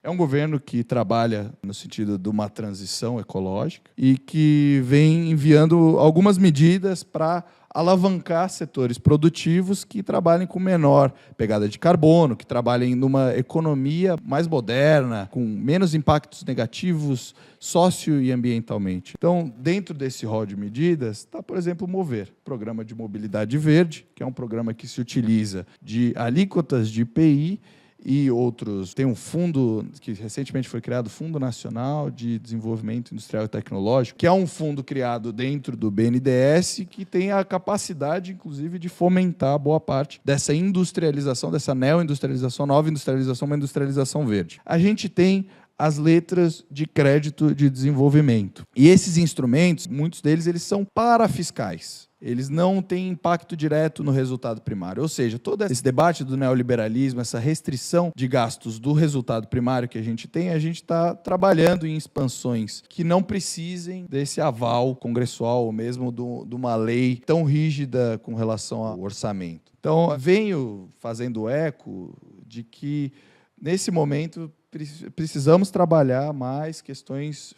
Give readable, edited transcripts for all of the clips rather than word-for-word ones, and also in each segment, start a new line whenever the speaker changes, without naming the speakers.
É um governo que trabalha no sentido de uma transição ecológica e que vem enviando algumas medidas para alavancar setores produtivos que trabalhem com menor pegada de carbono, que trabalhem numa economia mais moderna, com menos impactos negativos socio e ambientalmente. Então, dentro desse rol de medidas, está, por exemplo, o MOVER, Programa de Mobilidade Verde, que é um programa que se utiliza de alíquotas de IPI e outros. Tem um fundo que recentemente foi criado, Fundo Nacional de Desenvolvimento Industrial e Tecnológico, que é um fundo criado dentro do BNDES que tem a capacidade, inclusive, de fomentar boa parte dessa industrialização, dessa neoindustrialização, nova industrialização, uma industrialização verde. A gente tem as letras de crédito de desenvolvimento. E esses instrumentos, muitos deles, eles são parafiscais. Eles não têm impacto direto no resultado primário. Ou seja, todo esse debate do neoliberalismo, essa restrição de gastos do resultado primário que a gente tem, a gente está trabalhando em expansões que não precisem desse aval congressual ou mesmo de uma lei tão rígida com relação ao orçamento. Então, venho fazendo eco de que, nesse momento, precisamos trabalhar mais questões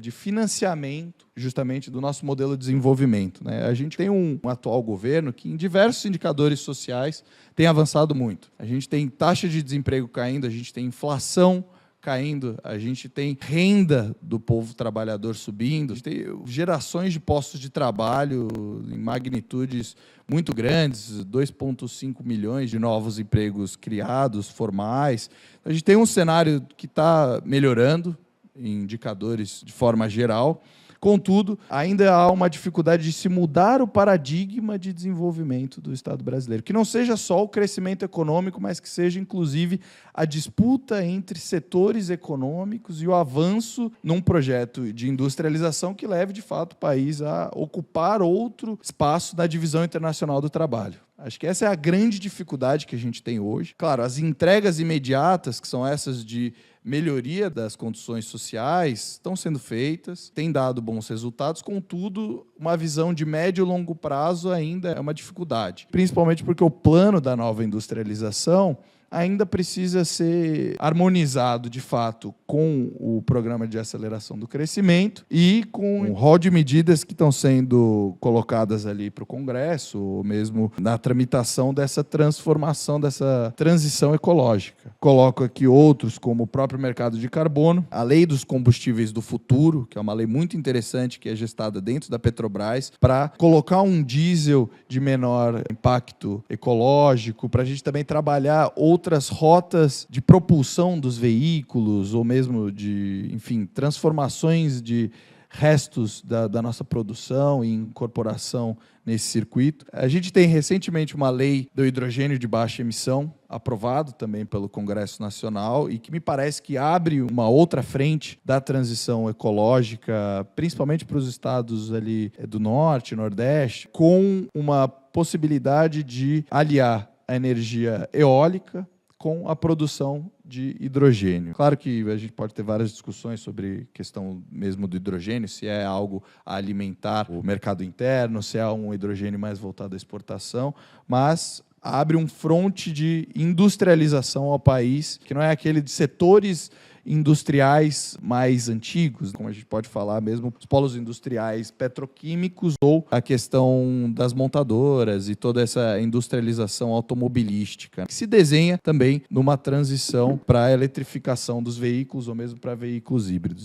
de financiamento, justamente, do nosso modelo de desenvolvimento, né? A gente tem um atual governo que, em diversos indicadores sociais, tem avançado muito. A gente tem taxa de desemprego caindo, a gente tem inflação caindo, a gente tem renda do povo trabalhador subindo, a gente tem gerações de postos de trabalho em magnitudes muito grandes, 2,5 milhões de novos empregos criados, formais. A gente tem um cenário que está melhorando em indicadores de forma geral. Contudo, ainda há uma dificuldade de se mudar o paradigma de desenvolvimento do Estado brasileiro. Que não seja só o crescimento econômico, mas que seja, inclusive, a disputa entre setores econômicos e o avanço num projeto de industrialização que leve, de fato, o país a ocupar outro espaço na divisão internacional do trabalho. Acho que essa é a grande dificuldade que a gente tem hoje. Claro, as entregas imediatas, que são essas de melhoria das condições sociais, estão sendo feitas, têm dado bons resultados, contudo, uma visão de médio e longo prazo ainda é uma dificuldade. Principalmente porque o plano da nova industrialização ainda precisa ser harmonizado, de fato, com o programa de aceleração do crescimento e com o rol de medidas que estão sendo colocadas ali para o Congresso, ou mesmo na tramitação dessa transformação, dessa transição ecológica. Coloco aqui outros, como o próprio mercado de carbono, a lei dos combustíveis do futuro, que é uma lei muito interessante, que é gestada dentro da Petrobras, para colocar um diesel de menor impacto ecológico, para a gente também trabalhar outras rotas de propulsão dos veículos, ou mesmo de, enfim, transformações de restos da nossa produção e incorporação nesse circuito. A gente tem recentemente uma lei do hidrogênio de baixa emissão, aprovado também pelo Congresso Nacional, e que me parece que abre uma outra frente da transição ecológica, principalmente para os estados ali do Norte, Nordeste, com uma possibilidade de aliar a energia eólica com a produção de hidrogênio. Claro que a gente pode ter várias discussões sobre a questão mesmo do hidrogênio, se é algo a alimentar o mercado interno, se é um hidrogênio mais voltado à exportação, mas abre um fronte de industrialização ao país, que não é aquele de setores industriais mais antigos, como a gente pode falar mesmo, os polos industriais petroquímicos ou a questão das montadoras e toda essa industrialização automobilística, que se desenha também numa transição para a eletrificação dos veículos ou mesmo para veículos híbridos.